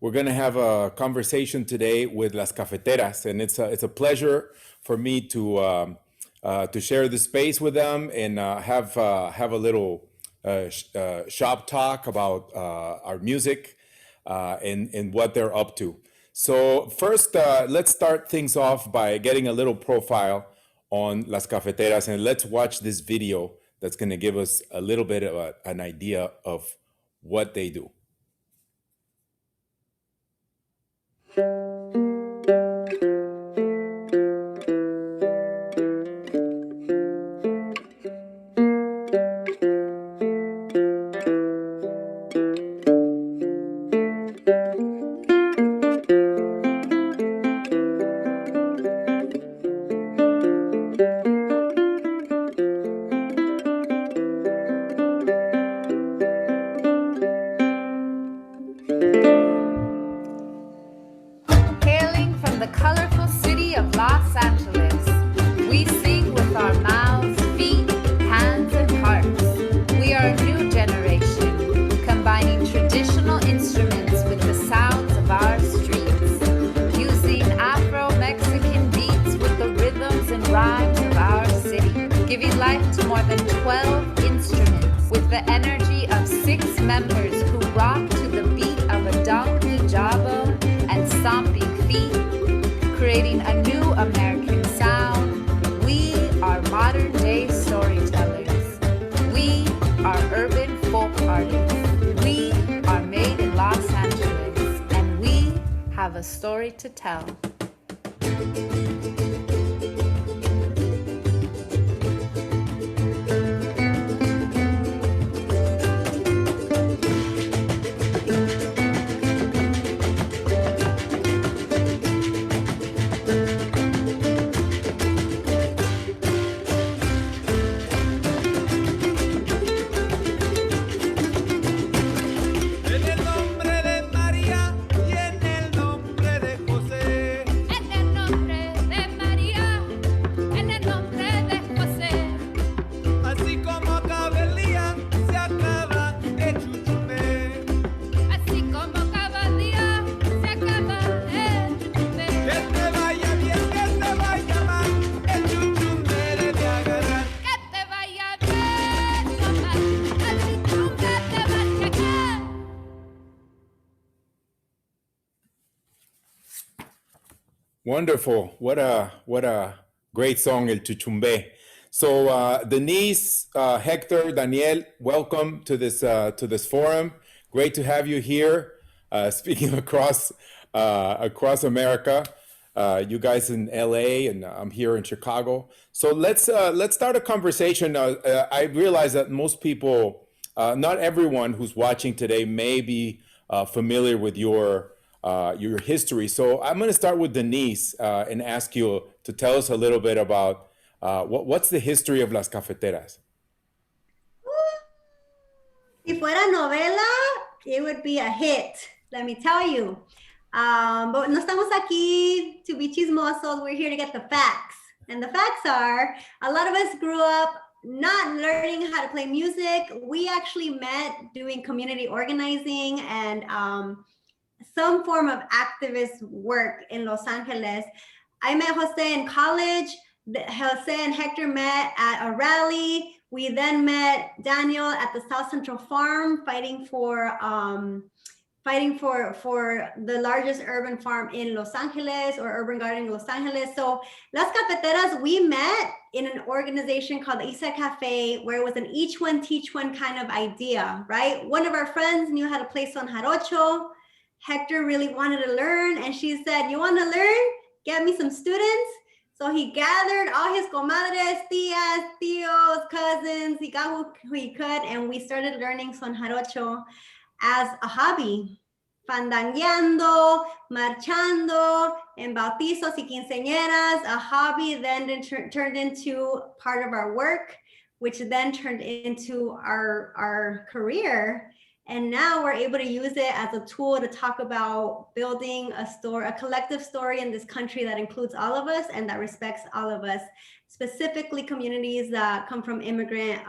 We're going to have a conversation today with Las Cafeteras, and it's a pleasure for me to share the space with them and have a little shop talk about our music and what they're up to. So first, let's start things off by getting a little profile on Las Cafeteras, and let's watch this video that's going to give us a little bit of an idea of what they do. A story to tell. Wonderful. What a great song, El Chuchumbe. So Denise, Hector, Daniel, welcome to this forum. Great to have you here, speaking across America. You guys in LA, and I'm here in Chicago. So let's start a conversation. I realize that most people, not everyone who's watching today, may be familiar with your history. So I'm going to start with Denise and ask you to tell us a little bit about what's the history of Las Cafeteras. Si fuera novela, it would be a hit, let me tell you. But no estamos aquí to be chismosos. We're here to get the facts. And the facts are, a lot of us grew up not learning how to play music. We actually met doing community organizing and some form of activist work in Los Angeles. I met Jose in college. Jose and Hector met at a rally. We then met Daniel at the South Central Farm, fighting for the largest urban farm in Los Angeles, or urban garden in Los Angeles. So Las Cafeteras, we met in an organization called the East L.A. Cafe, where it was an each one, teach one kind of idea, right? One of our friends knew how to play son jarocho. Hector really wanted to learn, and she said, you want to learn? Get me some students. So he gathered all his comadres, tias, tios, cousins, he got who he could, and we started learning son jarocho as a hobby, fandangueando, marchando, en bautizos y quinceañeras. A hobby then turned into part of our work, which then turned into our career. And now we're able to use it as a tool to talk about building a collective story in this country that includes all of us and that respects all of us, specifically communities that come from immigrant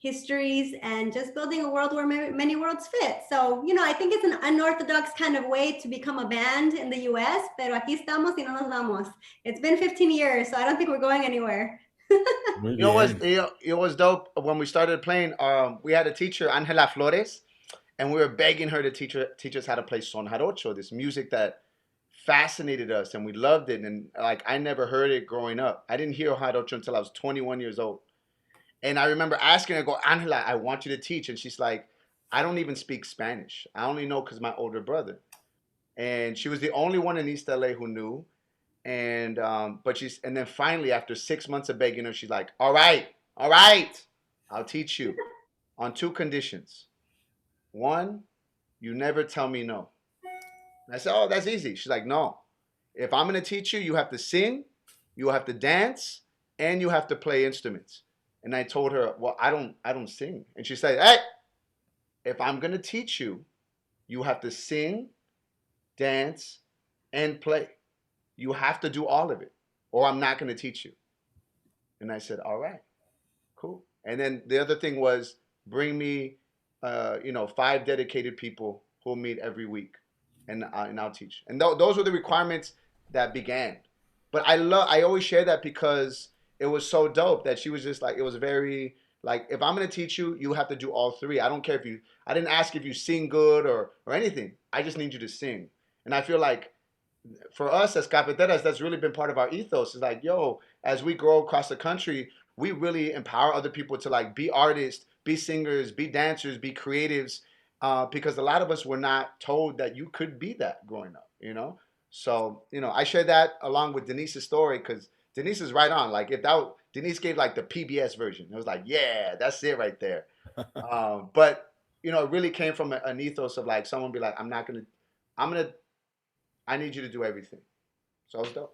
histories, and just building a world where many worlds fit. So, I think it's an unorthodox kind of way to become a band in the US, pero aquí estamos y no nos vamos. It's been 15 years, so I don't think we're going anywhere. Muy You know what? bien. It was dope when we started playing. We had a teacher, Angela Flores, and we were begging her to teach us how to play son jarocho, this music that fascinated us and we loved it. And like I never heard it growing up. I didn't hear jarocho until I was 21 years old. And I remember asking her, I go, Angela, I want you to teach. And she's like, I don't even speak Spanish. I only know because my older brother. And she was the only one in East L.A. who knew. And and then finally after 6 months of begging her, she's like, all right, I'll teach you on two conditions. One, you never tell me no. And I said, oh, that's easy. She's like, no. If I'm gonna teach you, you have to sing, you have to dance, and you have to play instruments. And I told her, well, I don't sing. And she said, hey, if I'm gonna teach you, you have to sing, dance, and play. You have to do all of it, or I'm not gonna teach you. And I said, all right, cool. And then the other thing was bring me, 5 dedicated people who'll meet every week, and I'll teach. And those were the requirements that began. But I always share that because it was so dope that she was just like, it was very like, if I'm gonna teach you, you have to do all 3. I don't care if I didn't ask if you sing good or anything. I just need you to sing. And I feel like for us as cafeteras, that's really been part of our ethos. It's like, yo, as we grow across the country, we really empower other people to like be artists, be singers, be dancers, be creatives, because a lot of us were not told that you could be that growing up. So, I share that along with Denise's story because Denise is right on. Like Denise gave like the PBS version. It was like, yeah, that's it right there. But it really came from an ethos of like someone be like, I need you to do everything. So it's dope.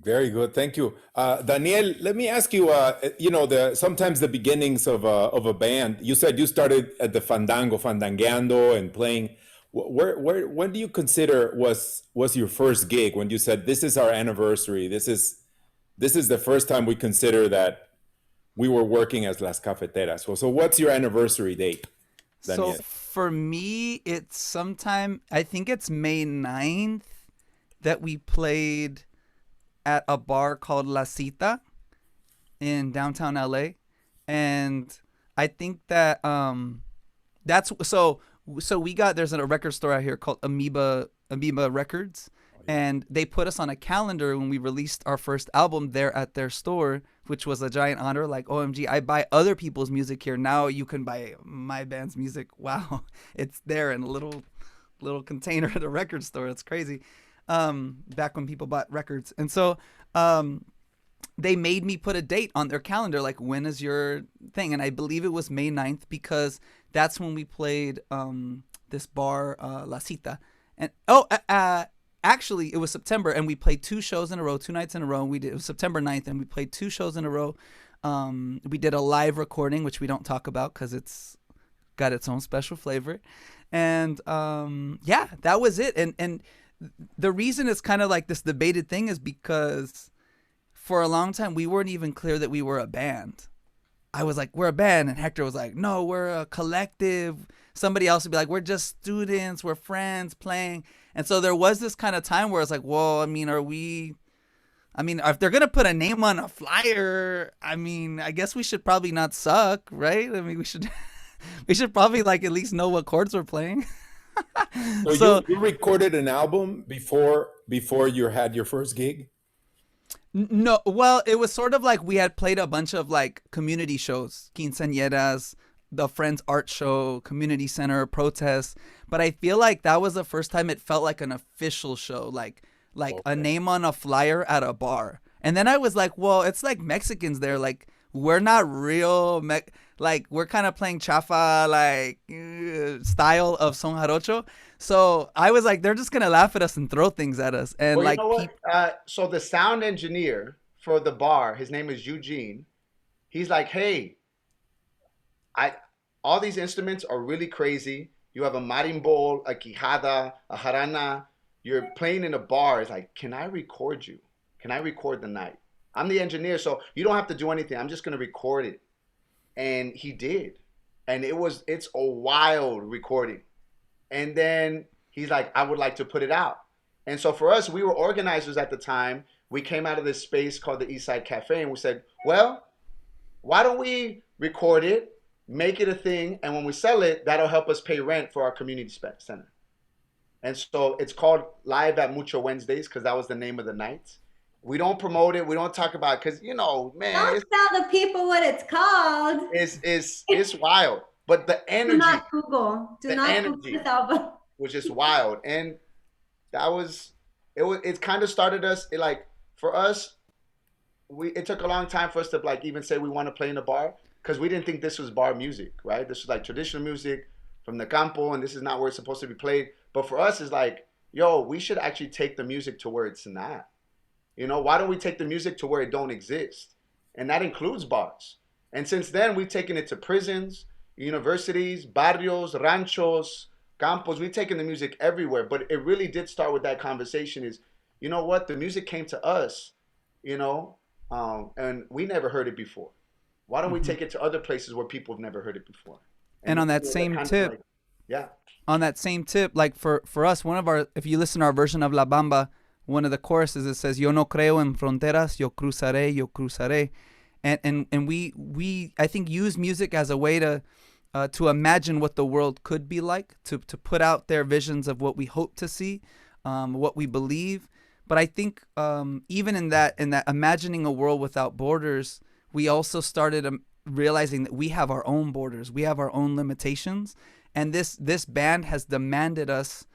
Very good, thank you, Daniel. Let me ask you. Sometimes the beginnings of a band. You said you started at the fandangueando and playing. When do you consider was your first gig? When you said this is our anniversary. This is the first time we consider that we were working as Las Cafeteras. So what's your anniversary date, Daniel? So for me, it's sometime, I think it's May 9th that we played at a bar called La Cita in downtown LA. And I think that that's so there's a record store out here called Amoeba Records. And they put us on a calendar when we released our first album there at their store, which was a giant honor. Like, OMG, I buy other people's music here. Now you can buy my band's music. Wow. It's there in a little container at a record store. It's crazy. Back when people bought records. And so they made me put a date on their calendar, like, when is your thing? And I believe it was May 9th because that's when we played this bar, La Cita. And actually, it was September, and we played 2 shows in a row, 2 nights in a row. It was September 9th, and we played 2 shows in a row. We did a live recording, which we don't talk about because it's got its own special flavor. And that was it. And the reason it's kind of like this debated thing is because for a long time, we weren't even clear that we were a band. I was like, we're a band. And Hector was like, no, we're a collective. Somebody else would be like, we're just students. We're friends playing. And so there was this kind of time where it's like, well, if they're going to put a name on a flyer, I guess we should probably not suck, right? We should probably like at least know what chords we're playing. So you recorded an album before you had your first gig? No, well, it was sort of like we had played a bunch of like community shows, quinceañeras, the Friends Art Show, Community Center, protests. But I feel like that was the first time it felt like an official show, like okay, a name on a flyer at a bar. And then I was like, well, it's like Mexicans there. Like, we're not real, like, we're kind of playing chafa, like, style of son jarocho. So I was like, they're just going to laugh at us and throw things at us. And well, like, you know what? So the sound engineer for the bar, his name is Eugene. He's like, hey, all these instruments are really crazy. You have a marimbol, a quijada, a jarana. You're playing in a bar. It's like, can I record you? Can I record the night? I'm the engineer, so you don't have to do anything. I'm just gonna record it. And he did. And it's a wild recording. And then he's like, I would like to put it out. And so for us, we were organizers at the time. We came out of this space called the East Side Cafe, and we said, well, why don't we record it, make it a thing, and when we sell it, that'll help us pay rent for our community center. And so it's called Live at Mucho Wednesdays because that was the name of the night. We don't promote it. We don't talk about it because, man, Don't tell the people what it's called. it's wild. But the energy. Do not Google. Do the not energy Google this album. was just wild. And it kind of started us, for us, it took a long time for us to like even say we want to play in a bar because we didn't think this was bar music, right? This was like traditional music from the campo, and this is not where it's supposed to be played. But for us, it's like, yo, we should actually take the music to where it's not. Why don't we take the music to where it don't exist? And that includes bars. And since then, we've taken it to prisons, universities, barrios, ranchos, campos. We've taken the music everywhere. But it really did start with that conversation is, you know what? The music came to us, and we never heard it before. Why don't we take it to other places where people have never heard it before? And on that same tip, yeah. On that same tip, like for us, if you listen to our version of La Bamba, one of the choruses, it says, "Yo no creo en fronteras, yo cruzaré," and we I think use music as a way to imagine what the world could be like, to put out their visions of what we hope to see, what we believe. But I think even in that imagining a world without borders, we also started realizing that we have our own borders, we have our own limitations, and this band has demanded us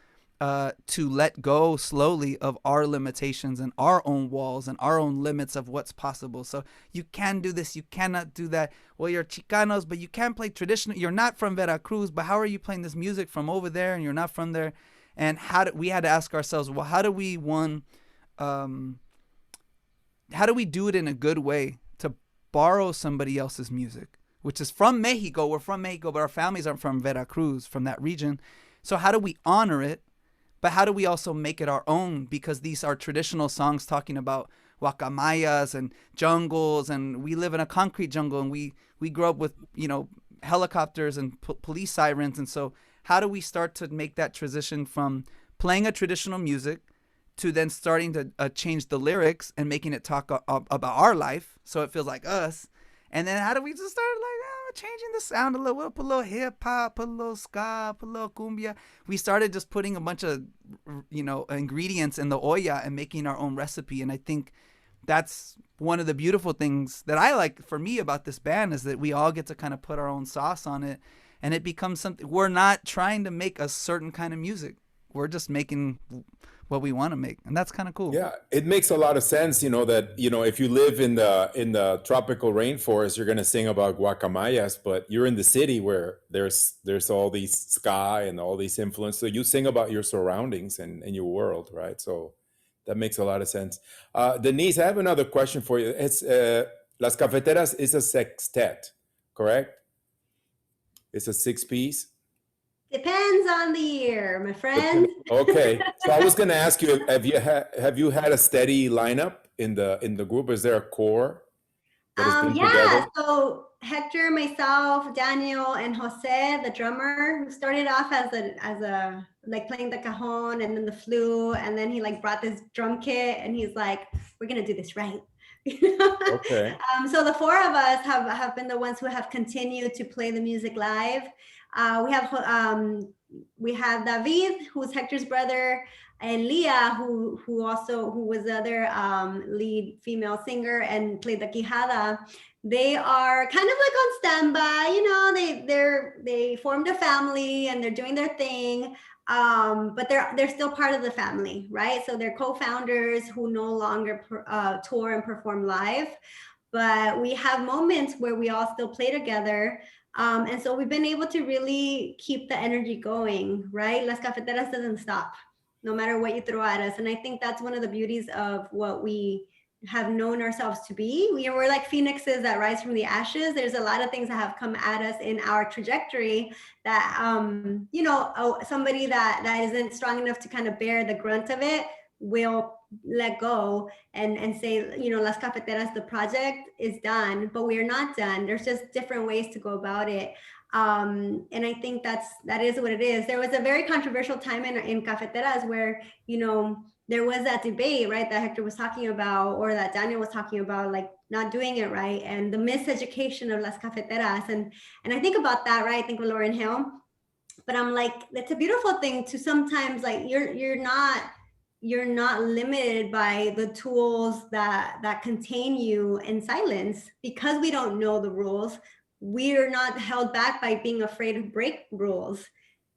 to let go slowly of our limitations and our own walls and our own limits of what's possible. So you can do this, you cannot do that. Well, you're Chicanos, but you can't play traditional. You're not from Veracruz, but how are you playing this music from over there and you're not from there? And we had to ask ourselves, well, how do we do it in a good way to borrow somebody else's music, which is from Mexico. We're from Mexico, but our families aren't from Veracruz, from that region. So how do we honor it? But how do we also make it our own? Because these are traditional songs talking about guacamayas and jungles, and we live in a concrete jungle, and we grew up with helicopters and police sirens. And so how do we start to make that transition from playing a traditional music to then starting to change the lyrics and making it talk about our life so it feels like us? And then how do we just start changing the sound a little? We'll put a little hip hop, put a little ska, put a little cumbia. We started just putting a bunch of ingredients in the olla and making our own recipe. And I think that's one of the beautiful things that I like for me about this band is that we all get to kind of put our own sauce on it, and it becomes something. We're not trying to make a certain kind of music. We're just making what we want to make, and that's kind of cool. Yeah, it makes a lot of sense, that if you live in the tropical rainforest, you're going to sing about guacamayas, but you're in the city where there's all these ska and all these influences. So you sing about your surroundings and your world, right? So that makes a lot of sense. Denise, I have another question for you. It's Las Cafeteras is a sextet, correct? It's a 6-piece. Depends on the year, my friend. Okay, so I was going to ask you, have you had a steady lineup in the group? Is there a core that has been together? So Hector, myself, Daniel, and Jose, the drummer, who started off as a like playing the cajon and then the flute, and then he like brought this drum kit, and he's like, "We're gonna do this right." Okay. So the four of us have been the ones who have continued to play the music live. We have David, who's Hector's brother, and Leah, who was the other lead female singer and played the quijada. They are kind of like on standby, they formed a family and they're doing their thing, but they're still part of the family, right? So they're co-founders who no longer tour and perform live, but we have moments where we all still play together. And so we've been able to really keep the energy going, right? Las Cafeteras doesn't stop, no matter what you throw at us. And I think that's one of the beauties of what we have known ourselves to be. We're like phoenixes that rise from the ashes. There's a lot of things that have come at us in our trajectory that, somebody that isn't strong enough to kind of bear the grunt of it will let go and say, you know, Las Cafeteras, the project is done, but we are not done. There's just different ways to go about it. And I think that is what it is. There was a very controversial time in Cafeteras where, you know, there was that debate, right, that Hector was talking about, or that Daniel was talking about, like not doing it right, and the miseducation of Las Cafeteras. And I think about that, right? I think with Lauren Hill, but I'm like, it's a beautiful thing to sometimes, like, you're not limited by the tools that contain you in silence, because we don't know the rules. We're not held back by being afraid to break rules,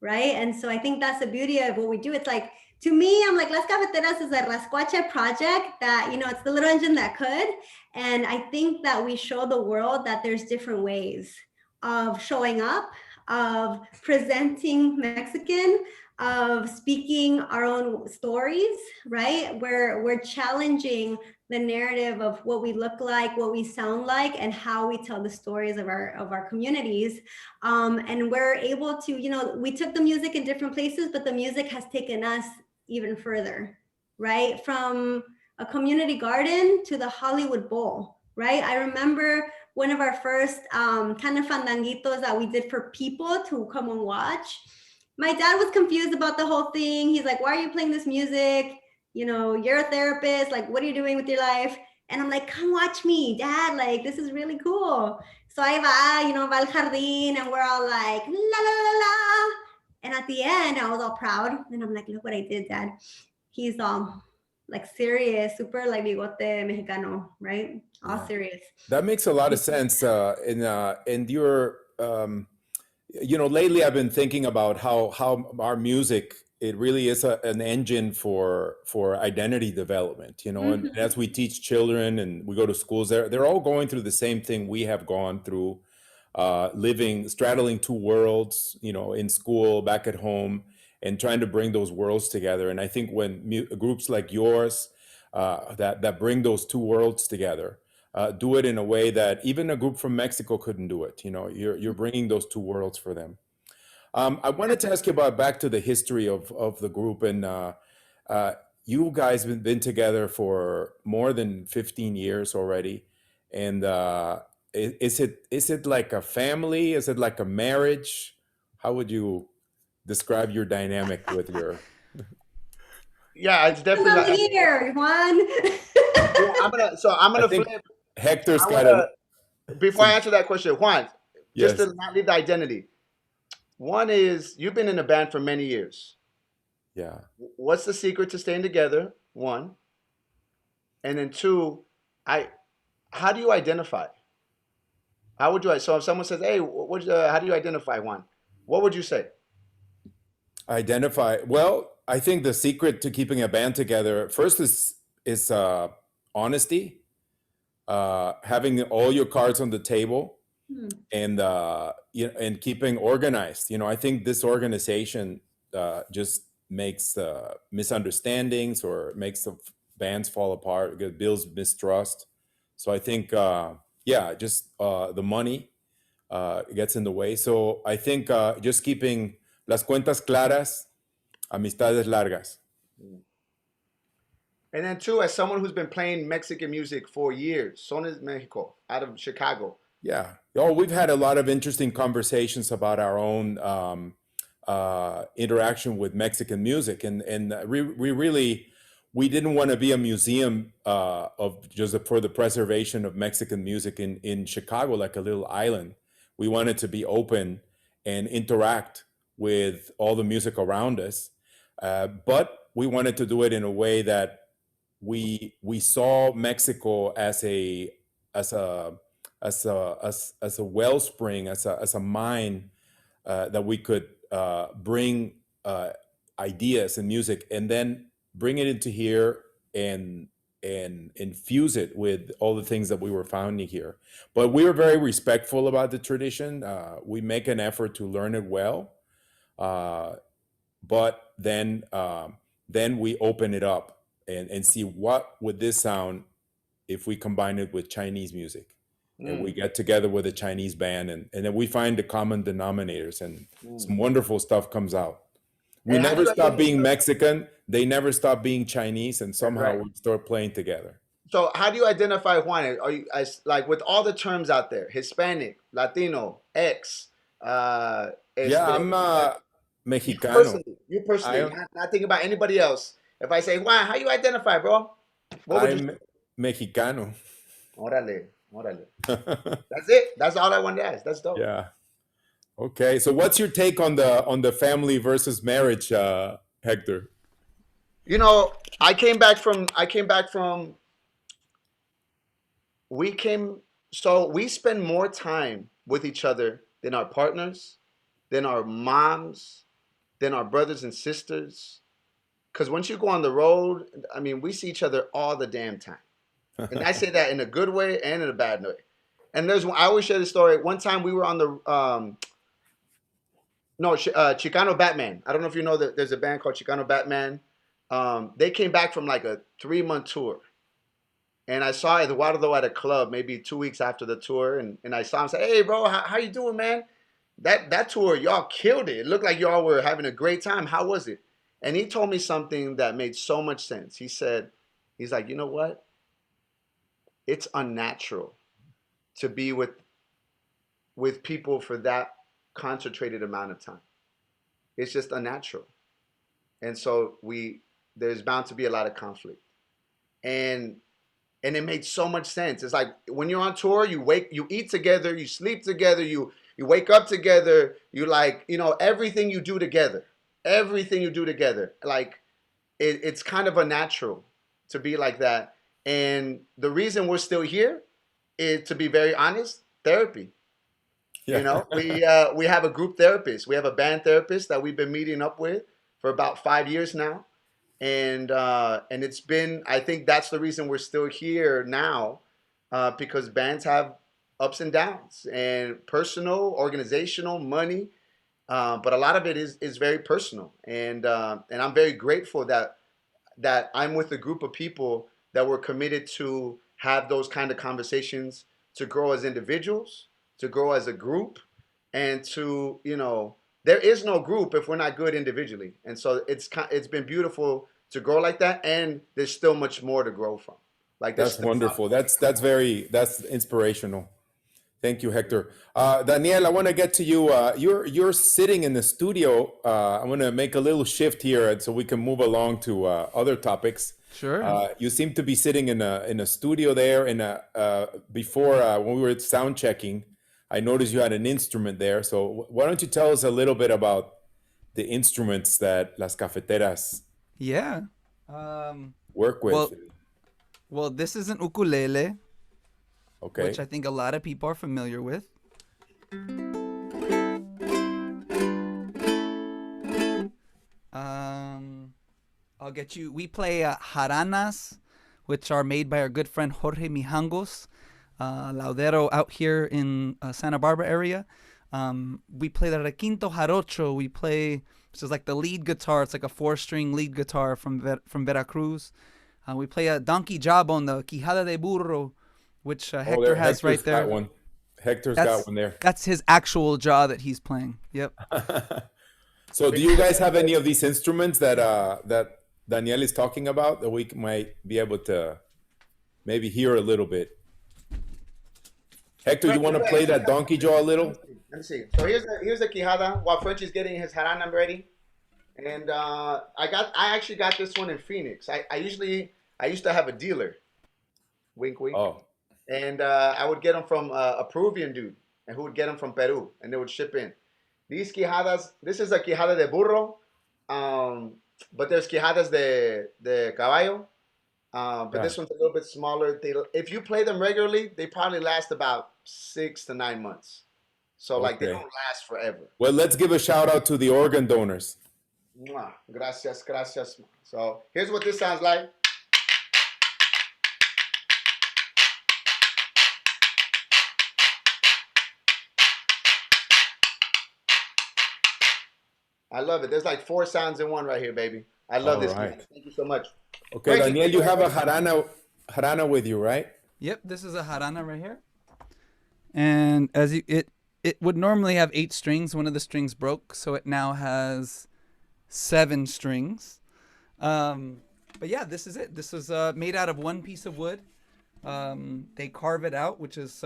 right? And so I think that's the beauty of what we do. It's like, to me, I'm like, Las Cafeteras is a Rascuache project that, you know, it's the little engine that could. And I think that we show the world that there's different ways of showing up, of presenting Mexican, of speaking our own stories, right? We're challenging the narrative of what we look like, what we sound like, and how we tell the stories of our communities. And we're able to, you know, we took the music in different places, but the music has taken us even further, right? From a community garden to the Hollywood Bowl, right? I remember one of our first kind of fandanguitos that we did for people to come and watch. My dad was confused about the whole thing. He's like, why are you playing this music? You know, you're a therapist. Like, what are you doing with your life? And I'm like, come watch me, Dad. Like, this is really cool. So I va, you know, va al jardín, and we're all like, la, la, la, la. And at the end, I was all proud. And I'm like, look what I did, Dad. He's all like serious, super like bigote mexicano, right? All serious. That makes a lot of sense. And your, you know, lately I've been thinking about how our music, it really is an engine for identity development, you know. And as we teach children and we go to schools, they're all going through the same thing we have gone through, straddling two worlds, you know, in school, back at home, and trying to bring those worlds together. And I think when groups like yours that bring those two worlds together, do it in a way that even a group from Mexico couldn't do it. You know, you're bringing those two worlds for them. I wanted to ask you about back to the history of the group, and you guys have been together for more than 15 years already. And is it like a family? Is it like a marriage? How would you describe your dynamic with your? Yeah, it's definitely Come like, here, Juan. yeah, I'm gonna I think flip. Hector's I got a. Before I answer that question, Juan, just Yes. to not leave the identity. One is, you've been in a band for many years. Yeah. What's the secret to staying together? One. And then two, how do you identify? How would you, so if someone says, hey, how do you identify, Juan? What would you say? Identify. Well, I think the secret to keeping a band together first is honesty, having all your cards on the table, and and keeping organized. You know, I think this organization just makes misunderstandings, or makes the bands fall apart, it builds mistrust. So I think just the money gets in the way. So I think just keeping las cuentas claras, amistades largas. And then two, as someone who's been playing Mexican music for years, Sones De México, out of Chicago. Yeah. Oh, we've had a lot of interesting conversations about our own interaction with Mexican music, and we really, we didn't want to be a museum of just for the preservation of Mexican music in Chicago, like a little island. We wanted to be open and interact with all the music around us, but we wanted to do it in a way that we saw Mexico as a wellspring, as a mine that we could bring ideas and music, and then bring it into here and infuse it with all the things that we were finding here. But we were very respectful about the tradition. We make an effort to learn it well, but then we open it up and see what would this sound if we combine it with Chinese music. And we get together with a Chinese band, and then we find the common denominators, and some wonderful stuff comes out. We And how do never you stop identify- being Mexican, they never stopped being Chinese, and somehow Right. we start playing together. So how do you identify Juan? Are you as like with all the terms out there, Hispanic, Latino, X, Yeah, este, I'm you Mexicano. personally, you I personally, am not thinking about anybody else. If I say Juan, how you identify, bro? What would you I'm Mexicano. say? Órale, órale. That's it. That's all I wanted to ask. That's dope. Yeah. Okay. So what's your take on the family versus marriage, Hector? You know, I came back from we came so we spend more time with each other than our partners, than our moms, than our brothers and sisters. Because once you go on the road, I mean, we see each other all the damn time. And I say that in a good way and in a bad way. And I always share this story. One time we were on the no Chicano Batman. I don't know if you know that there's a band called Chicano Batman. They came back from like a 3-month tour, and I saw Eduardo at a club maybe 2 weeks after the tour, and I saw him say, "Hey, bro, how you doing, man? That tour, y'all killed it. It looked like y'all were having a great time. How was it?" And he told me something that made so much sense. He's like, you know what? It's unnatural to be with people for that concentrated amount of time. It's just unnatural. And so there's bound to be a lot of conflict. And it made so much sense. It's like when you're on tour, you eat together, you sleep together, you wake up together, you like, everything you do together. Everything you do together. Like it's kind of unnatural to be like that. And the reason we're still here is, to be very honest, therapy. You Yeah. know, we have a group therapist. We have a band therapist that we've been meeting up with for about 5 years now, and it's been. I think that's the reason we're still here now, because bands have ups and downs, and personal, organizational, money, but a lot of it is very personal, and I'm very grateful that I'm with a group of people that were committed to have those kind of conversations, to grow as individuals, to grow as a group, and there is no group if we're not good individually. And so it's been beautiful to grow like that, and there's still much more to grow from. Like there's That's still a lot wonderful. more to come. That's inspirational. Thank you, Hector. Daniel, I want to get to you. You're sitting in the studio. I'm going to make a little shift here so we can move along to other topics. Sure. You seem to be sitting in a studio there. Before when we were sound checking, I noticed you had an instrument there. So why don't you tell us a little bit about the instruments that Las Cafeteras Yeah. Um, work with? well, well, this is an ukulele, Okay. which I think a lot of people are familiar with. I'll get you. We play jaranas, which are made by our good friend Jorge Mijangos, Laudero out here in Santa Barbara area. We play the requinto jarocho. Which is like the lead guitar. It's like a 4-string lead guitar from Veracruz. We play a donkey jawbone, the quijada de burro, which Hector has right there. Got one. Hector's got one there. That's his actual jaw that he's playing. Yep. So, do you guys have any of these instruments that Daniel is talking about that we might be able to maybe hear a little bit? Hector, you want to play that donkey jaw a little? Let me see. So here's the quijada while French is getting his jarana ready. And I actually got this one in Phoenix. I used to have a dealer. Wink, wink. Oh, And I would get them from a Peruvian dude, and who would get them from Peru, and they would ship in. These quijadas, this is a quijada de burro, but there's quijadas de caballo, but yeah. this one's a little bit smaller. If you play them regularly, they probably last about 6 to 9 months. So like they Okay. don't last forever. Well, let's give a shout out to the organ donors. Mwah. Gracias, gracias. So here's what this sounds like. I love it. There's like 4 sounds in one right here, baby. I love All this. right. Man. Thank you so much. Okay, Frankie, Daniel, you have a jarana with you, right? Yep. This is a jarana right here. And it would normally have 8 strings. One of the strings broke, so it now has 7 strings. But yeah, this is it. This was made out of one piece of wood. They carve it out, which is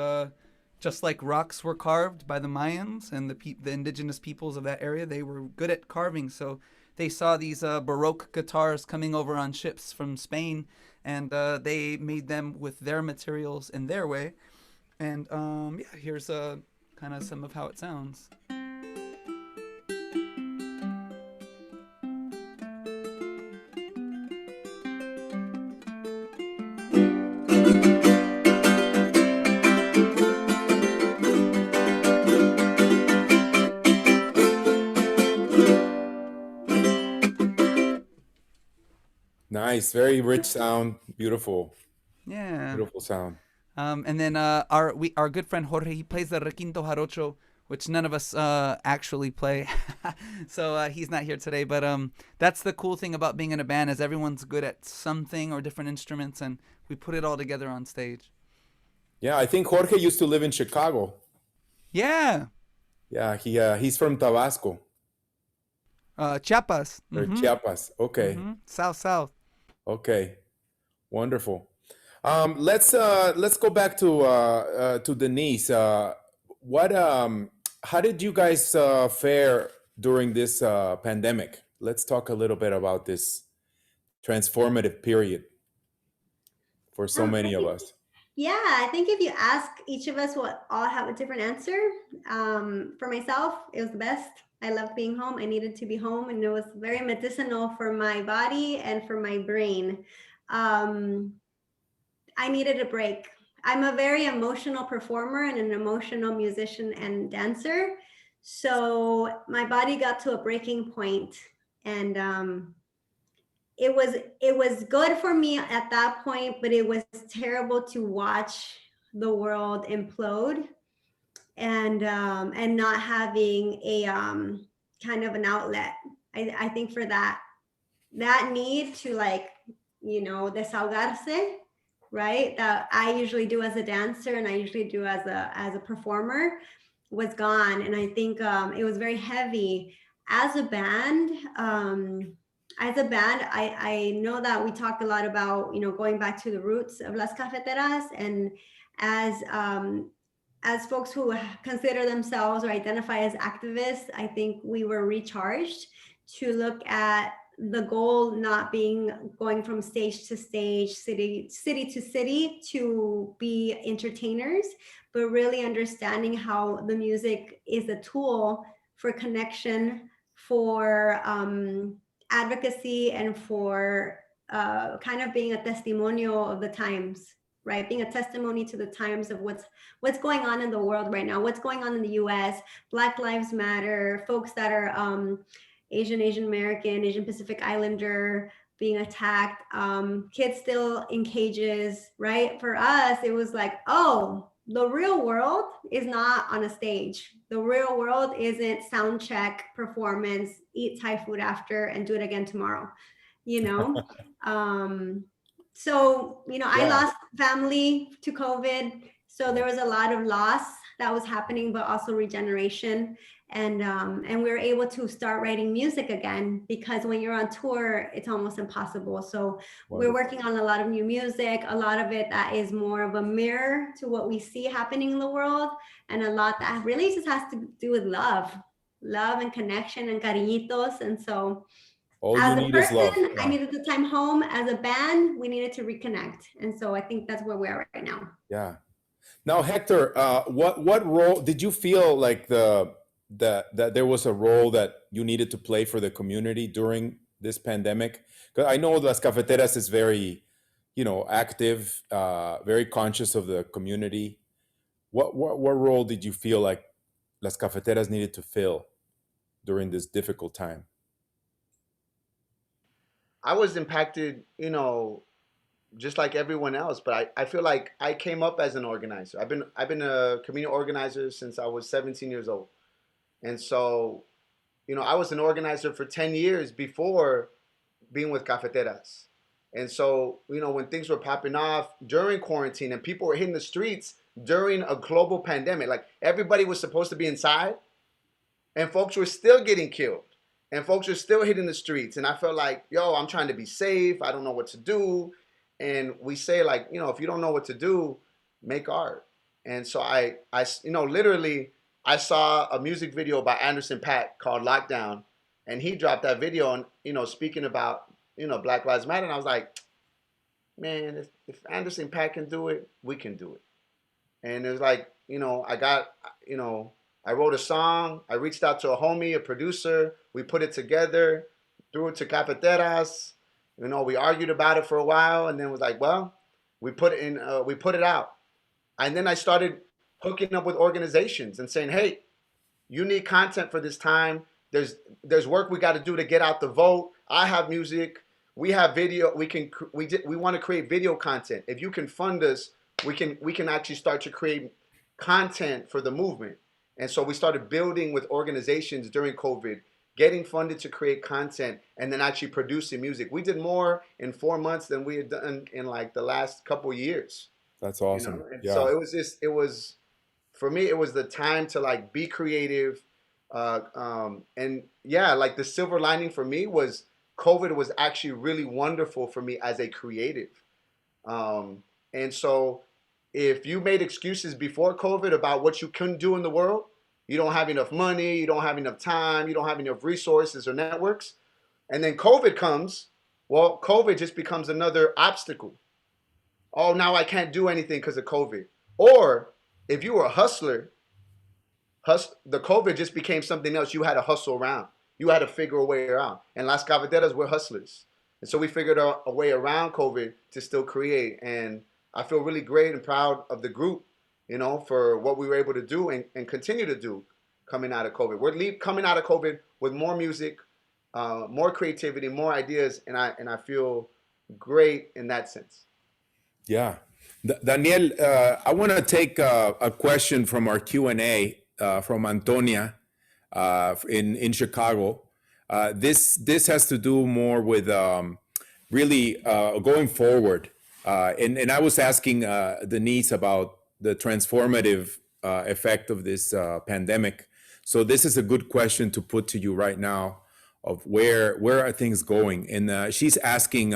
just like rocks were carved by the Mayans and the indigenous peoples of that area. They were good at carving, so they saw these Baroque guitars coming over on ships from Spain, and they made them with their materials in their way. And yeah, here's kind of some of how it sounds. Nice, very rich sound, beautiful, Yeah. beautiful sound. And then our good friend Jorge, he plays the requinto jarocho, which none of us actually play, so he's not here today. But that's the cool thing about being in a band is everyone's good at something or different instruments, and we put it all together on stage. Yeah, I think Jorge used to live in Chicago. Yeah, Yeah, he's from Tabasco Chiapas, or Chiapas. Okay, south. okay, wonderful. Let's go back to Denise. How did you guys fare during this pandemic? Let's talk a little bit about this transformative period for so I many of think, us. yeah, I think if you ask each of us, we'll all have a different answer. For myself, it was the best. I loved being home. I needed to be home, and it was very medicinal for my body and for my brain. Um, I needed a break. I'm a very emotional performer and an emotional musician and dancer. So my body got to a breaking point, and it was good for me at that point, but it was terrible to watch the world implode and not having a kind of an outlet. I think for that need to, like, desahogarse, right, that I usually do as a dancer and I usually do as a performer, was gone. And I think it was very heavy as a band. I know that we talked a lot about, going back to the roots of Las Cafeteras, and as folks who consider themselves or identify as activists, I think we were recharged to look at the goal not being going from stage to stage, city to city to be entertainers, but really understanding how the music is a tool for connection, for advocacy, and for kind of being a testimonial of the times, right? Being a testimony to the times of what's going on in the world right now, what's going on in the US, Black Lives Matter, folks that are Asian American, Asian Pacific Islander being attacked, kids still in cages, right? For us, it was like, oh, the real world is not on a stage. The real world isn't sound check, performance, eat Thai food after, and do it again tomorrow, you know? So, I Yeah. lost family to COVID. So there was a lot of loss that was happening, but also regeneration. And we were able to start writing music again, because when you're on tour, it's almost impossible. So we're Wonderful. working on a lot of new music, a lot of it that is more of a mirror to what we see happening in the world, and a lot that really just has to do with love and connection and cariñitos. And so All you as a need is love. person, I Yeah. needed the time home. As a band, we needed to reconnect. And so I think that's where we are right now. Yeah. Now, Hector, what role did you feel like that there was a role that you needed to play for the community during this pandemic? Because I know Las Cafeteras is very, active, very conscious of the community. What role did you feel like Las Cafeteras needed to fill during this difficult time? I was impacted, just like everyone else, but I feel like I came up as an organizer. I've been a community organizer since I was 17 years old. And so, I was an organizer for 10 years before being with Cafeteras. And so, when things were popping off during quarantine and people were hitting the streets during a global pandemic, like everybody was supposed to be inside and folks were still getting killed. and folks are still hitting the streets. And I felt like, yo, I'm trying to be safe. I don't know what to do. And we say like, if you don't know what to do, make art. And so literally, I saw a music video by Anderson .Paak called Lockdown, and he dropped that video and, speaking about, Black Lives Matter. And I was like, man, if Anderson .Paak can do it, we can do it. And it was like, I wrote a song. I reached out to a homie, a producer. We put it together, threw it to Cafeteras. We argued about it for a while, and then was like, well, we put it out. And then I started hooking up with organizations and saying, hey, you need content for this time. There's work we got to do to get out the vote. I have music. We have video. We want to create video content. If you can fund us, we can actually start to create content for the movement. And so we started building with organizations during COVID, getting funded to create content, and then actually producing music. We did more in 4 months than we had done in like the last couple years. That's awesome. Yeah. So for me, it was the time to like be creative. And yeah, like the silver lining for me was COVID was actually really wonderful for me as a creative. And so if you made excuses before COVID about what you couldn't do in the world, you don't have enough money, you don't have enough time, you don't have enough resources or networks, and then COVID comes, well, COVID just becomes another obstacle. Oh, now I can't do anything because of COVID. Or if you were a hustler, the COVID just became something else you had to hustle around. You had to figure a way around. And Las Cafeteras, we're hustlers. And so we figured out a way around COVID to still create. And I feel really great and proud of the group, for what we were able to do and continue to do coming out of COVID. We're coming out of COVID with more music, more creativity, more ideas, and I feel great in that sense. Yeah. Daniel, I want to take a question from our Q&A from Antonia in Chicago. This has to do more with really going forward. And I was asking Denise about the transformative effect of this pandemic. So this is a good question to put to you right now of where are things going? And she's asking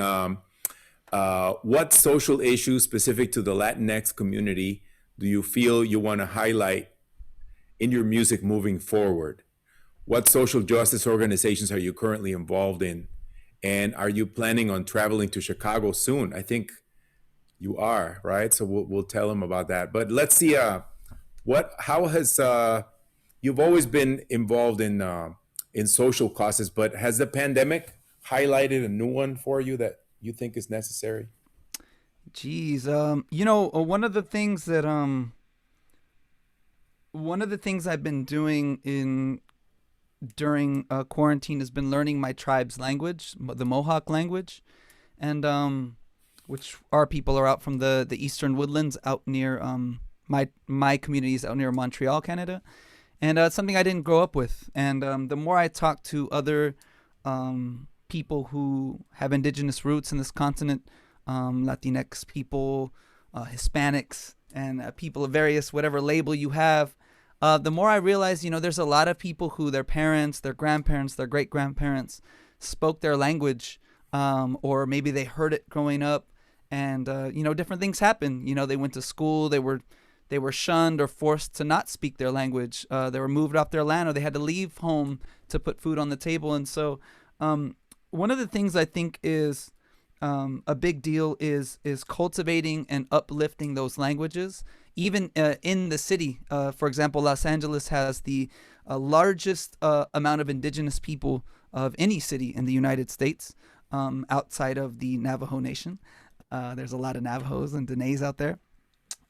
what social issues specific to the Latinx community do you feel you want to highlight in your music moving forward? What social justice organizations are you currently involved in? And are you planning on traveling to Chicago soon? I think you are, right? So we'll tell them about that. But let's see, how has you've always been involved in social causes, but has the pandemic highlighted a new one for you that you think is necessary? Geez, one of the things I've been doing during quarantine has been learning my tribe's language, the Mohawk language, and which our people are out from the eastern woodlands out near my community is out near Montreal, Canada, and it's something I didn't grow up with. And the more I talk to other people who have indigenous roots in this continent, Latinx people, Hispanics, and people of various whatever label you have, the more I realize, there's a lot of people who their parents, their grandparents, their great-grandparents spoke their language, or maybe they heard it growing up, and different things happen. They went to school, they were shunned or forced to not speak their language. They were moved off their land, or they had to leave home to put food on the table. And so one of the things I think is a big deal is cultivating and uplifting those languages, even in the city. For example, Los Angeles has the largest amount of indigenous people of any city in the United States, outside of the Navajo Nation. There's a lot of Navajos and Danaes out there.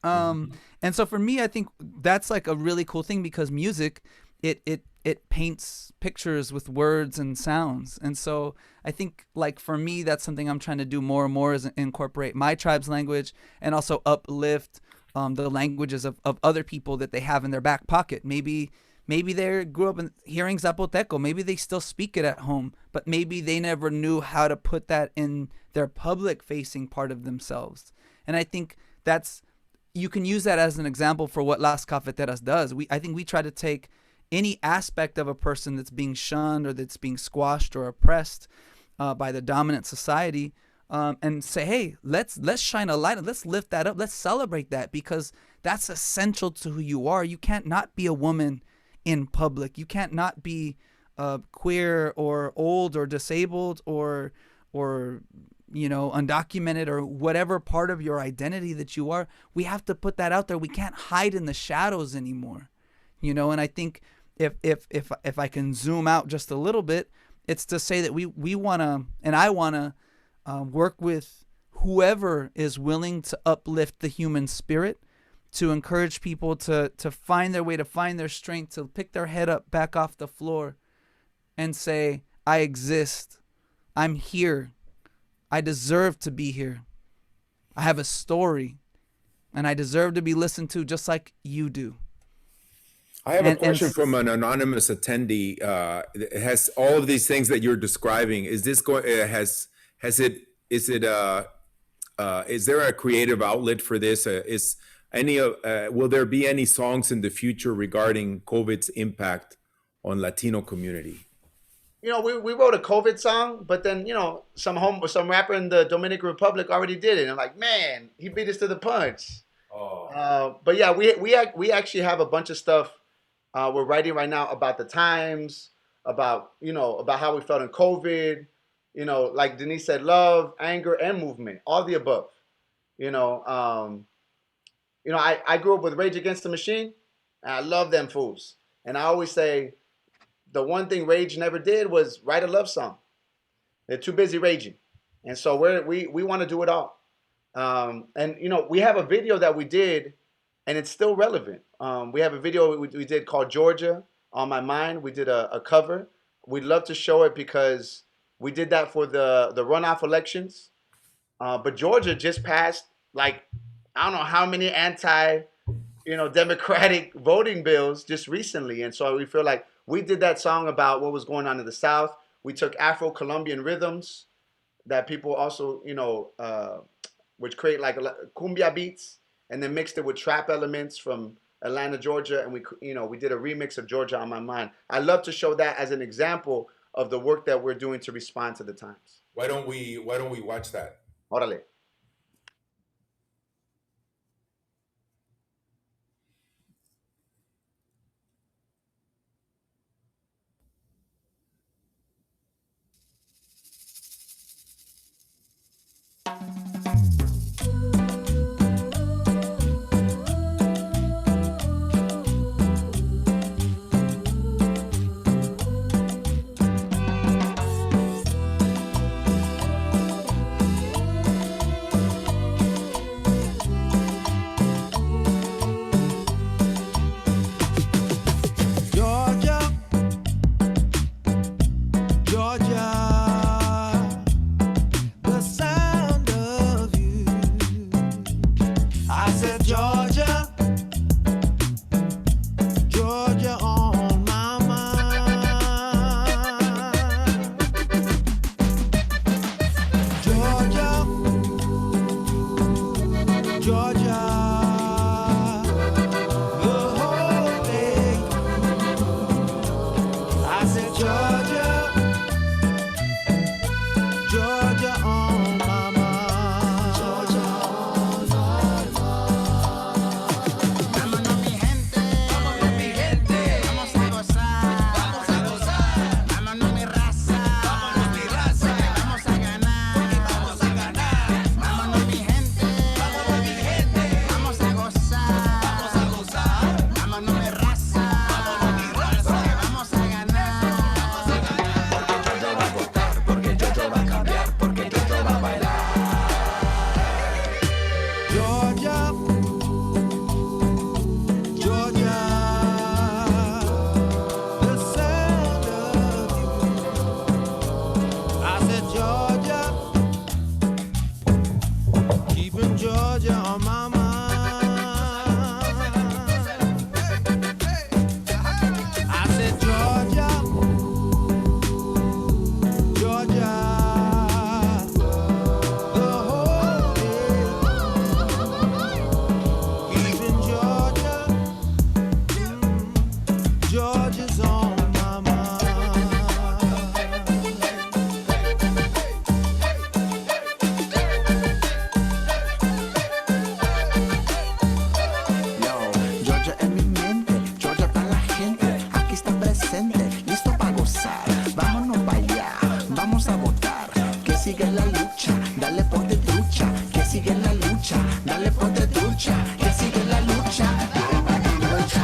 And so for me, I think that's like a really cool thing, because music, it paints pictures with words and sounds. And so I think, like, for me, that's something I'm trying to do more and more, is incorporate my tribe's language and also uplift the languages of other people that they have in their back pocket. Maybe they grew up hearing Zapoteco. Maybe they still speak it at home, but maybe they never knew how to put that in their public-facing part of themselves. And I think you can use that as an example for what Las Cafeteras does. I think we try to take any aspect of a person that's being shunned or that's being squashed or oppressed by the dominant society, and say, hey, let's shine a light, let's lift that up, let's celebrate that, because that's essential to who you are. You can't not be a woman in public. You can't not be queer or old or disabled or undocumented or whatever part of your identity that you are. We have to put that out there. We can't hide in the shadows anymore, and I think if I can zoom out just a little bit, it's to say that we want to, and I want to work with whoever is willing to uplift the human spirit, to encourage people to find their way, to find their strength, to pick their head up back off the floor and say, I exist. I'm here. I deserve to be here. I have a story and I deserve to be listened to just like you do. I have a question from an anonymous attendee. It has all of these things that you're describing. Is this going? Is there a creative outlet for this? Will there be any songs in the future regarding COVID's impact on Latino community? We wrote a COVID song, but then some rapper in the Dominican Republic already did it. And I'm like, man, he beat us to the punch. But yeah, we actually have a bunch of stuff we're writing right now about the times, about how we felt in COVID. Like Denise said, love, anger, and movement, all the above. I grew up with Rage Against the Machine, and I love them fools. And I always say, the one thing Rage never did was write a love song. They're too busy raging. And so we want to do it all. And we have a video that we did, and it's still relevant. We have a video we did called Georgia, On My Mind. We did a cover. We'd love to show it because we did that for the runoff elections. But Georgia just passed, I don't know how many Democratic voting bills just recently. And so we feel like we did that song about what was going on in the South. We took Afro-Colombian rhythms that people also, would create like cumbia beats, and then mixed it with trap elements from Atlanta, Georgia. And we did a remix of Georgia on My Mind. I love to show that as an example of the work that we're doing to respond to the times. Why don't we watch that? Órale. Georgia. sigue la lucha, dale ponte trucha, que sigue la lucha, dale ponte trucha, que sigue la lucha, dale ponte trucha.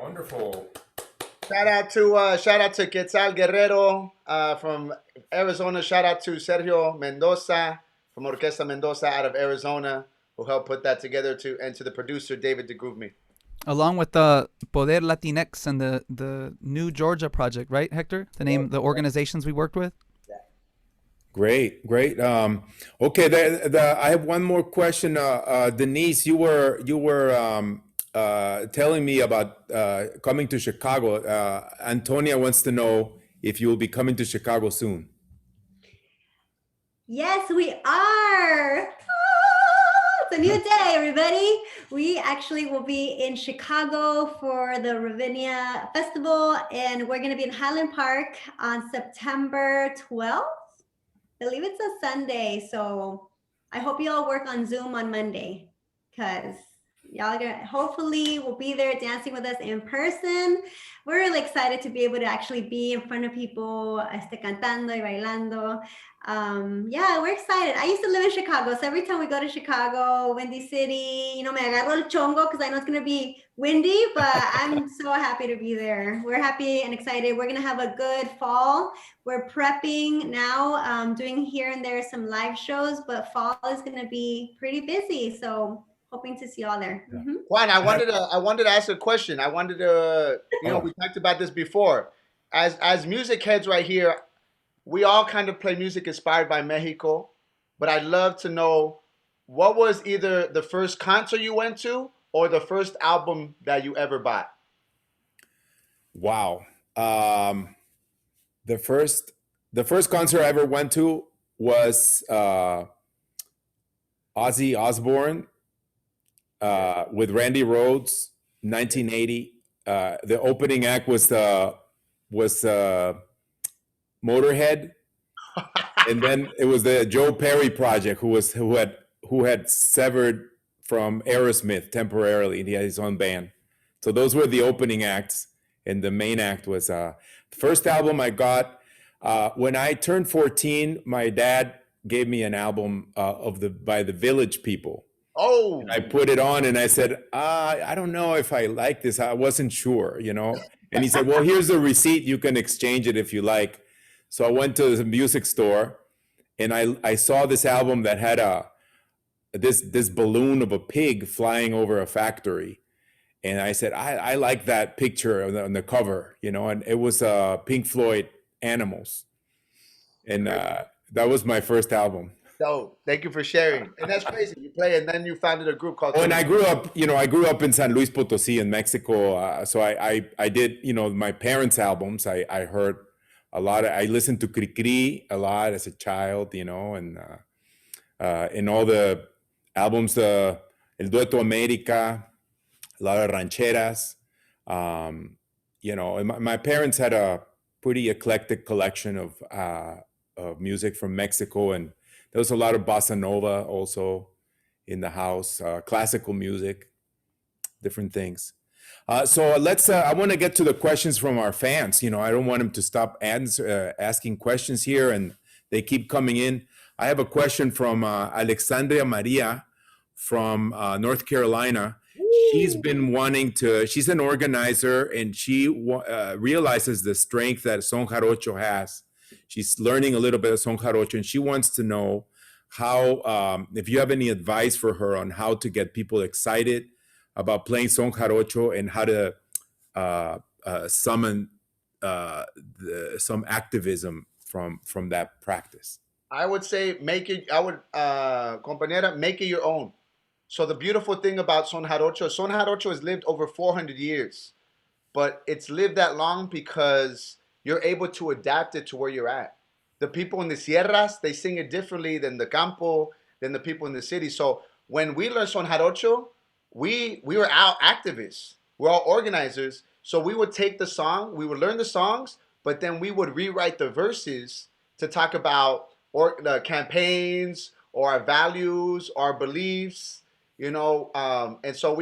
Wonderful. Shout out to Quetzal Guerrero from Arizona. Shout out to Sergio Mendoza from Orquesta Mendoza out of Arizona, who helped put that together, and to the producer David DeGroove. Along with the Poder Latinx and the New Georgia Project, right, Hector? The organizations we worked with. Great. Okay, I have one more question. Denise, you were telling me about coming to Chicago. Antonia wants to know if you will be coming to Chicago soon. Yes, we are. It's a new day, everybody. We actually will be in Chicago for the Ravinia Festival, and we're going to be in Highland Park on September 12th. I believe it's a Sunday, so I hope you all work on Zoom on Monday, because y'all are gonna, hopefully will be there dancing with us in person. We're really excited to be able to actually be in front of people, cantando y bailando. Yeah, we're excited. I used to live in Chicago, so every time we go to Chicago, Windy City, me agarro el chongo because I know it's gonna be windy, but I'm so happy to be there. We're happy and excited. We're gonna have a good fall. We're prepping now, doing here and there some live shows, but fall is gonna be pretty busy. So hoping to see y'all there. Yeah. Mm-hmm. Juan, I wanted to ask a question. I wanted to, we talked about this before. As music heads right here, we all kind of play music inspired by Mexico, but I'd love to know what was either the first concert you went to or the first album that you ever bought. Wow. The first concert I ever went to was Ozzy Osbourne with Randy Rhoads, 1980. The opening act was Motorhead, and then it was the Joe Perry Project, who had severed from Aerosmith temporarily, and he had his own band. So those were the opening acts, and the main act was the first album I got when I turned 14. My dad gave me an album by the Village People. Oh, and I put it on, and I said, I don't know if I like this. I wasn't sure, And he said, well, here's the receipt. You can exchange it if you like. So I went to the music store, and I saw this album that had this balloon of a pig flying over a factory. And I said, I like that picture on the cover, and it was Pink Floyd, Animals. And that was my first album. So thank you for sharing. And that's crazy. You play, and then you founded a group called. Oh, and I grew up in San Luis Potosí in Mexico. So I did, my parents' albums. I heard a lot. I listened to Cri a lot as a child, and in all the albums, El Dueto América, a lot of rancheras. And my parents had a pretty eclectic collection of music from Mexico, and there was a lot of bossa nova also in the house, classical music, different things. So let's. I want to get to the questions from our fans. I don't want them to stop asking questions here, and they keep coming in. I have a question from Alexandria Maria from North Carolina. She's been wanting to. She's an organizer, and she realizes the strength that Son Jarocho has. She's learning a little bit of Son Jarocho, and she wants to know how, if you have any advice for her on how to get people excited about playing Son Jarocho and how to summon some activism from that practice. I would say compañera, make it your own. So the beautiful thing about Son Jarocho has lived over 400 years, but it's lived that long because you're able to adapt it to where you're at. The people in the sierras, they sing it differently than the campo, than the people in the city. So when we learn Son Jarocho, we were out activists. We're all organizers. So we would take the song, we would learn the songs, but then we would rewrite the verses to talk about the campaigns or our values, our beliefs, and so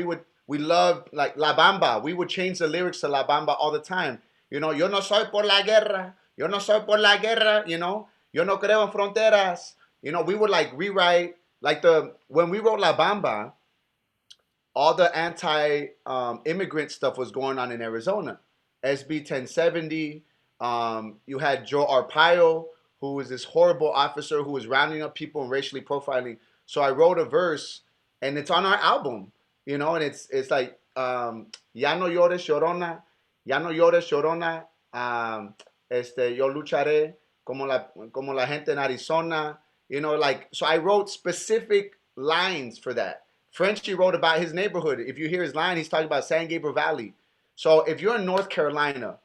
we loved like La Bamba. We would change the lyrics to La Bamba all the time. Yo no soy por la guerra, yo no soy por la guerra, yo no creo en fronteras. We would like rewrite like when we wrote La Bamba, all the anti-immigrant stuff was going on in Arizona. SB 1070. You had Joe Arpaio, who was this horrible officer who was rounding up people and racially profiling. So I wrote a verse, and it's on our album, and it's like, Ya no llores llorona, ya no llores llorona, yo lucharé como la gente en Arizona, like, so I wrote specific lines for that. Frenchie wrote about his neighborhood. If you hear his line, he's talking about San Gabriel Valley. So if you're in North Carolina,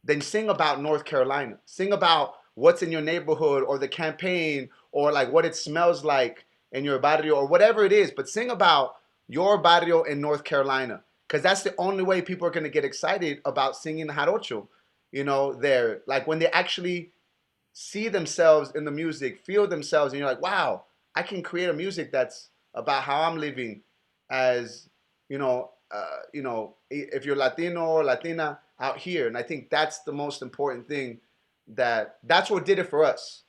then sing about North Carolina. Sing about what's in your neighborhood or the campaign or like what it smells like in your barrio or whatever it is. But sing about your barrio in North Carolina, because that's the only way people are going to get excited about singing jarocho, there. Like when they actually see themselves in the music, feel themselves, and you're like, wow, I can create a music that's about how I'm living as, if you're Latino or Latina out here. And I think that's the most important thing, that's what did it for us,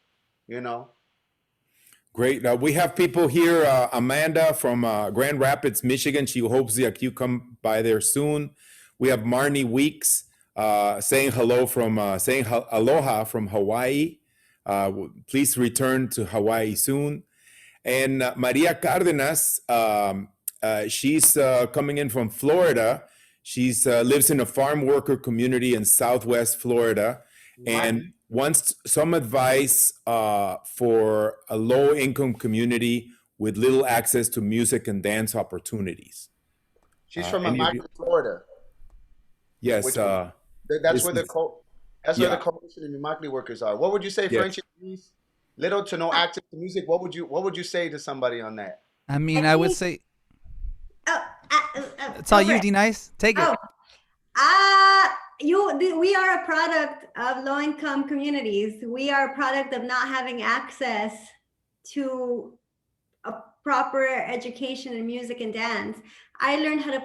Great. We have people here. Amanda from Grand Rapids, Michigan. She hopes that you come by there soon. We have Marnie Weeks saying aloha from Hawaii. Please return to Hawaii soon. And Maria Cardenas, she's coming in from Florida. She's lives in a farm worker community in Southwest Florida, and wants some advice for a low-income community with little access to music and dance opportunities. She's from Immokalee, Florida. Yes, that's where the coalition and Immokalee workers are. What would you say, Frenchie? Little to no access to music. What would you say to somebody on that? I mean, I would say. It's all you, D Nice. Take it. We are a product of low-income communities. We are a product of not having access to a proper education in music and dance. I learned how to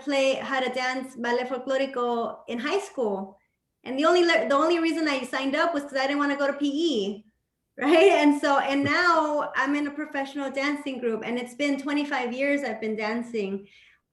dance ballet folklorico in high school, and the only reason I signed up was because I didn't want to go to PE. Right. And now I'm in a professional dancing group, and it's been 25 years I've been dancing.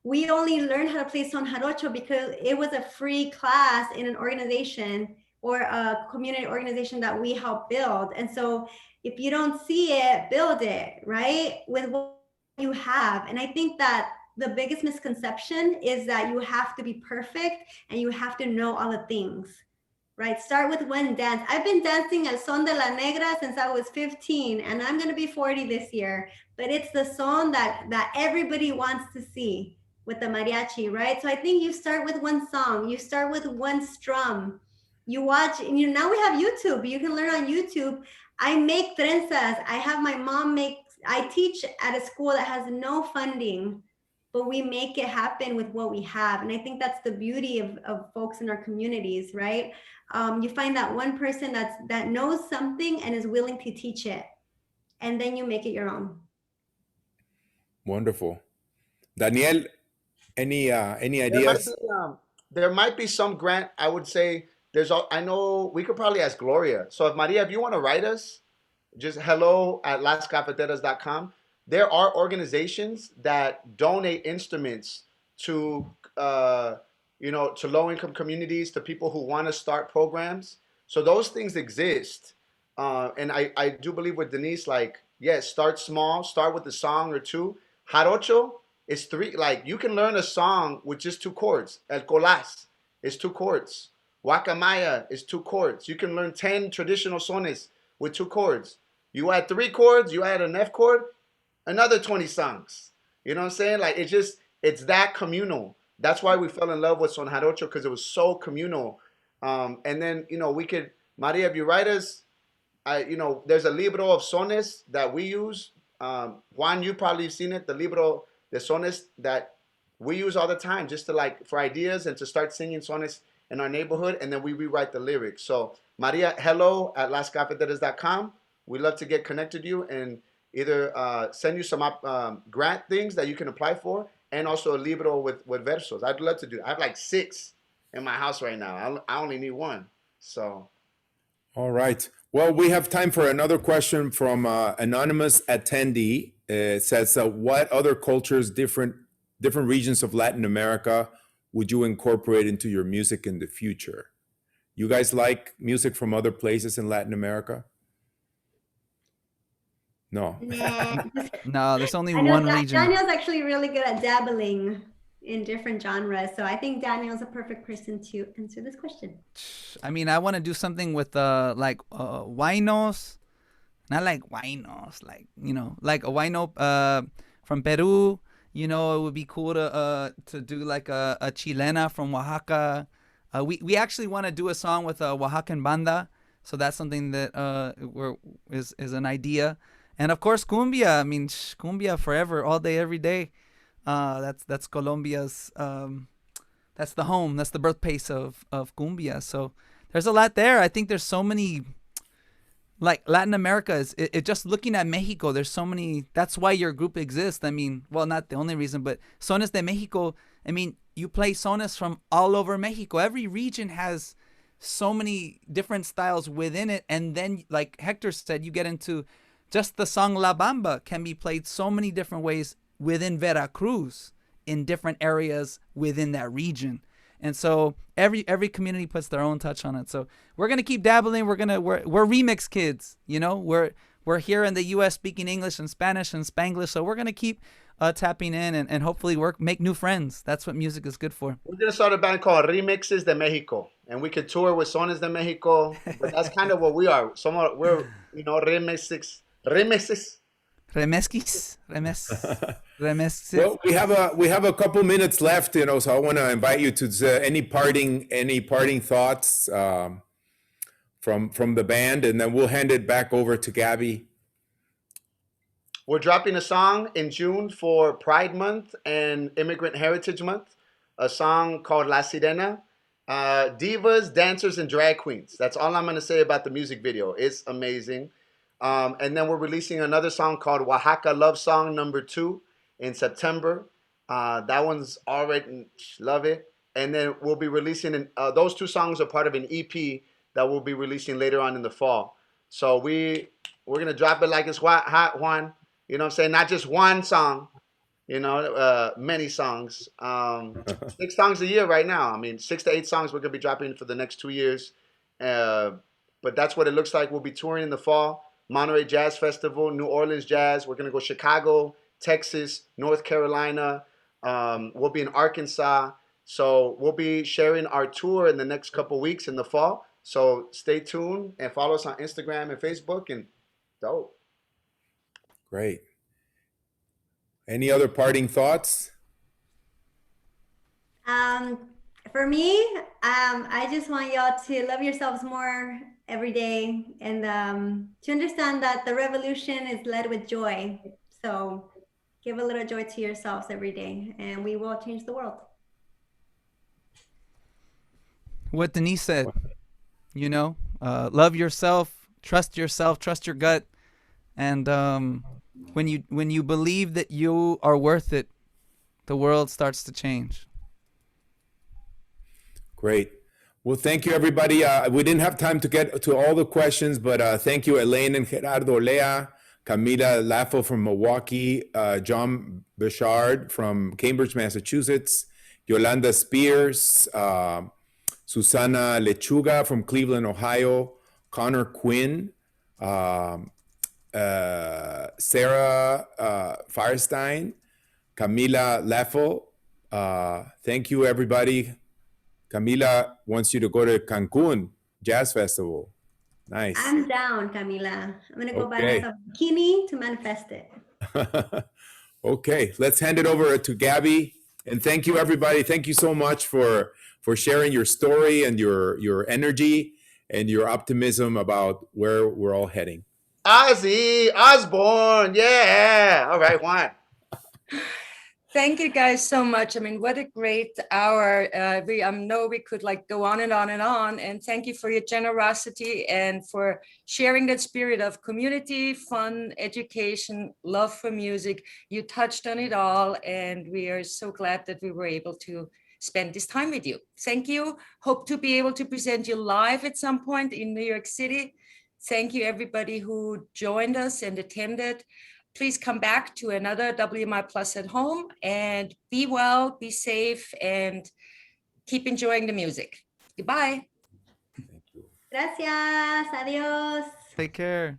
We only learned how to play son jarocho because it was a free class in an organization or a community organization that we helped build. And so if you don't see it, build it, right, with what you have. And I think that the biggest misconception is that you have to be perfect and you have to know all the things. Right, start with one dance. I've been dancing El Son de la Negra since I was 15, and I'm gonna be 40 this year. But it's the song that everybody wants to see with the mariachi, right? So I think you start with one song, you start with one strum, you watch, and now we have YouTube. You can learn on YouTube. I make trenzas. I have my mom I teach at a school that has no funding, but we make it happen with what we have. And I think that's the beauty of folks in our communities, right? You find that one person that knows something and is willing to teach it, and then you make it your own. Wonderful. Daniel, any ideas? There might be some grant. I would say I know we could probably ask Gloria. So Maria, if you want to write us, just hello@lascafeteras.com. There are organizations that donate instruments to to low-income communities, to people who want to start programs. So those things exist. And I do believe with Denise, like, yes, start small, start with a song or two. Jarocho is three, like you can learn a song with just 2 chords. El Colas is 2 chords. Guacamaya is 2 chords. You can learn 10 traditional sones with 2 chords. You add 3 chords, you add an F chord, another 20 songs. You know what I'm saying? Like it's that communal. That's why we fell in love with Son Jarocho, because it was so communal. And then, we could, Maria, if you write us, there's a libro of sones that we use. Juan, you probably seen it, the libro de sones that we use all the time just to like for ideas and to start singing sones in our neighborhood, and then we rewrite the lyrics. So Maria, hello at lascafeteras.com. We love to get connected to you and either send you some grant things that you can apply for, and also a libro with versos. I'd love to do. I have like 6 in my house right now. I only need 1. So. All right. Well, we have time for another question from anonymous attendee. It says, "What other cultures, different regions of Latin America, would you incorporate into your music in the future? You guys like music from other places in Latin America?" No. Nah, No, there's only I know one region. Daniel's actually really good at dabbling in different genres, so I think Daniel's a perfect person to answer this question. I mean, I want to do something with like huaynos, not like huaynos, like like a huayno from Peru. It would be cool to do like a chilena from Oaxaca. We actually want to do a song with a Oaxacan banda, so that's something that is an idea. And of course, cumbia. I mean, cumbia forever, all day, every day. That's Colombia's. That's the home. That's the birthplace of cumbia. So there's a lot there. I think there's so many. Like Latin America is just looking at Mexico. There's so many. That's why your group exists. I mean, well, not the only reason, but Sones de Mexico. I mean, you play sones from all over Mexico. Every region has so many different styles within it, and then, like Hector said, you get into just the song La Bamba can be played so many different ways within Veracruz, in different areas within that region. And so every community puts their own touch on it. So we're gonna keep dabbling. We're remix kids. We're here in the U.S. speaking English and Spanish and Spanglish. So we're gonna keep tapping in and hopefully make new friends. That's what music is good for. We're gonna start a band called Remixes de Mexico, and we could tour with Sones de Mexico. But that's kind of what we are. We're remixes. Remesquis. Well, we have a couple minutes left, so I want to invite you to any parting thoughts from the band, and then we'll hand it back over to Gabby. We're dropping a song in June for Pride Month and Immigrant Heritage Month, a song called La Sirena. Divas, dancers, and drag queens. That's all I'm going to say about the music video. It's amazing. And then we're releasing another song called Oaxaca Love Song number 2 in September. That one's already, love it. And then we'll be releasing, those 2 songs are part of an EP that we'll be releasing later on in the fall. So we're going to drop it like it's hot, Juan. You know what I'm saying? Not just one song, many songs. 6 songs a year right now. I mean, 6 to 8 songs we're going to be dropping for the next 2 years. But that's what it looks like. We'll be touring in the fall. Monterey Jazz Festival, New Orleans Jazz. We're going to go Chicago, Texas, North Carolina. We'll be in Arkansas. So we'll be sharing our tour in the next couple weeks in the fall. So stay tuned and follow us on Instagram and Facebook. And dope. Great. Any other parting thoughts? For me, I just want y'all to love yourselves more every day, and to understand that the revolution is led with joy. So give a little joy to yourselves every day, and we will change the world. What Denise said, love yourself, trust your gut. And when you believe that you are worth it, the world starts to change. Great. Well, thank you, everybody. We didn't have time to get to all the questions, but thank you, Elaine and Gerardo Lea, Camila Laffo from Milwaukee, John Bouchard from Cambridge, Massachusetts, Yolanda Spears, Susana Lechuga from Cleveland, Ohio, Connor Quinn, Sarah Firestein, Camila Laffo. Thank you, everybody. Camila wants you to go to Cancun Jazz Festival. Nice. I'm down, Camila. I'm going to go buy myself a bikini to manifest it. Okay, let's hand it over to Gabby. And thank you, everybody. Thank you so much for sharing your story and your energy and your optimism about where we're all heading. Ozzy Osbourne, yeah. All right, Juan. Thank you guys so much. I mean, what a great hour. We know we could like go on and on and on. And thank you for your generosity and for sharing that spirit of community, fun, education, love for music. You touched on it all. And we are so glad that we were able to spend this time with you. Thank you. Hope to be able to present you live at some point in New York City. Thank you, everybody who joined us and attended. Please come back to another WMI Plus at home and be well, be safe, and keep enjoying the music. Goodbye. Gracias. Adiós. Take care.